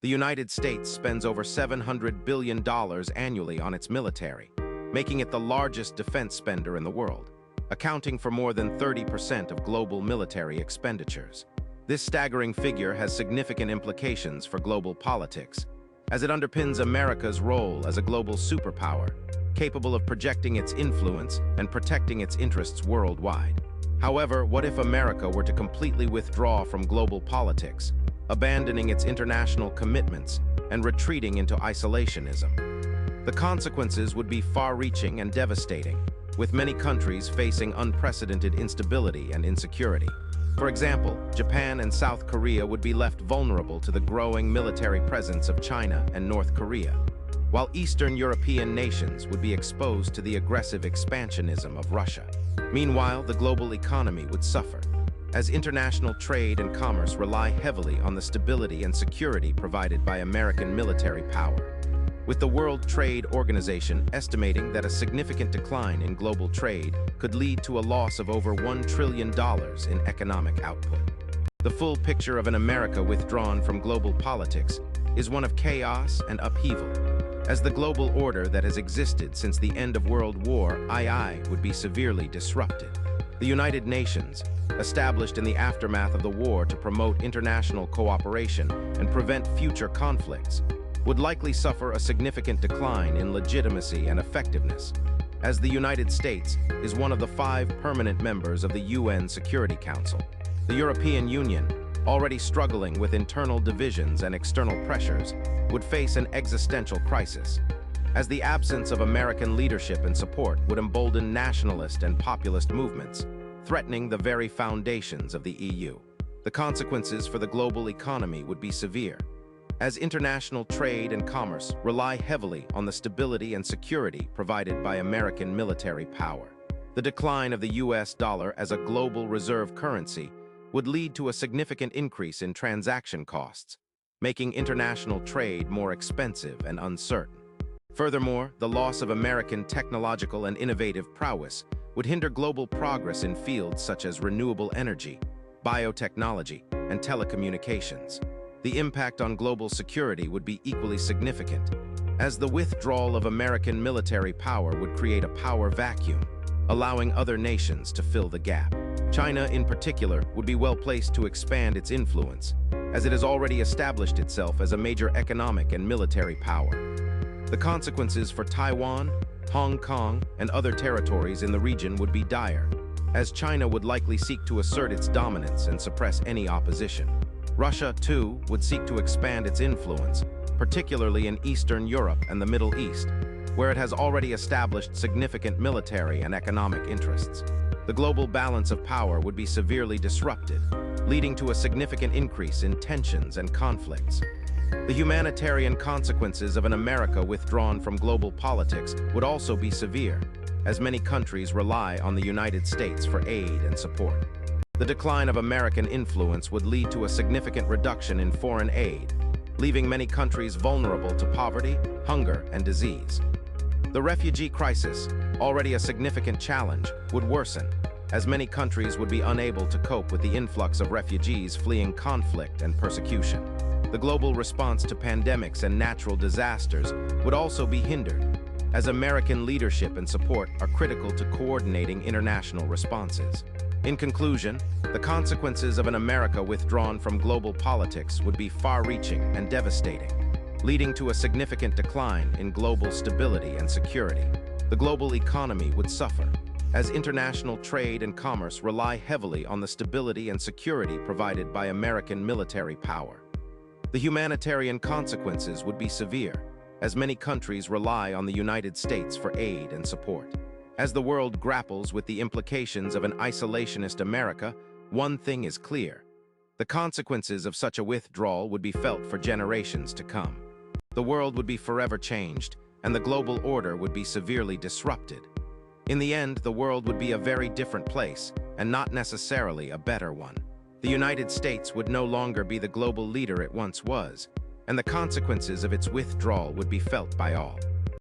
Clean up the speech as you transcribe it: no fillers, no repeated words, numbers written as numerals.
The United States spends over $700 billion annually on its military, making it the largest defense spender in the world, accounting for more than 30% of global military expenditures. This staggering figure has significant implications for global politics, as it underpins America's role as a global superpower, capable of projecting its influence and protecting its interests worldwide. However, what if America were to completely withdraw from global politics, abandoning its international commitments and retreating into isolationism? The consequences would be far-reaching and devastating, with many countries facing unprecedented instability and insecurity. For example, Japan and South Korea would be left vulnerable to the growing military presence of China and North Korea, while Eastern European nations would be exposed to the aggressive expansionism of Russia. Meanwhile, the global economy would suffer, as international trade and commerce rely heavily on the stability and security provided by American military power, with the World Trade Organization estimating that a significant decline in global trade could lead to a loss of over $1 trillion in economic output. The full picture of an America withdrawn from global politics is one of chaos and upheaval, as the global order that has existed since the end of World War II would be severely disrupted. The United Nations, established in the aftermath of the war to promote international cooperation and prevent future conflicts, would likely suffer a significant decline in legitimacy and effectiveness, as the United States is one of the 5 permanent members of the UN Security Council. The European Union, already struggling with internal divisions and external pressures, would face an existential crisis, as the absence of American leadership and support would embolden nationalist and populist movements, threatening the very foundations of the EU. The consequences for the global economy would be severe, as international trade and commerce rely heavily on the stability and security provided by American military power. The decline of the US dollar as a global reserve currency would lead to a significant increase in transaction costs, making international trade more expensive and uncertain. Furthermore, the loss of American technological and innovative prowess would hinder global progress in fields such as renewable energy, biotechnology, and telecommunications. The impact on global security would be equally significant, as the withdrawal of American military power would create a power vacuum, allowing other nations to fill the gap. China, in particular, would be well placed to expand its influence, as it has already established itself as a major economic and military power. The consequences for Taiwan, Hong Kong, and other territories in the region would be dire, as China would likely seek to assert its dominance and suppress any opposition. Russia, too, would seek to expand its influence, particularly in Eastern Europe and the Middle East, where it has already established significant military and economic interests. The global balance of power would be severely disrupted, leading to a significant increase in tensions and conflicts. The humanitarian consequences of an America withdrawn from global politics would also be severe, as many countries rely on the United States for aid and support. The decline of American influence would lead to a significant reduction in foreign aid, leaving many countries vulnerable to poverty, hunger, and disease. The refugee crisis, already a significant challenge, would worsen, as many countries would be unable to cope with the influx of refugees fleeing conflict and persecution. The global response to pandemics and natural disasters would also be hindered, as American leadership and support are critical to coordinating international responses. In conclusion, the consequences of an America withdrawn from global politics would be far-reaching and devastating, leading to a significant decline in global stability and security. The global economy would suffer, as international trade and commerce rely heavily on the stability and security provided by American military power. The humanitarian consequences would be severe, as many countries rely on the United States for aid and support. As the world grapples with the implications of an isolationist America, one thing is clear: the consequences of such a withdrawal would be felt for generations to come. The world would be forever changed, and the global order would be severely disrupted. In the end, the world would be a very different place, and not necessarily a better one. The United States would no longer be the global leader it once was, and the consequences of its withdrawal would be felt by all.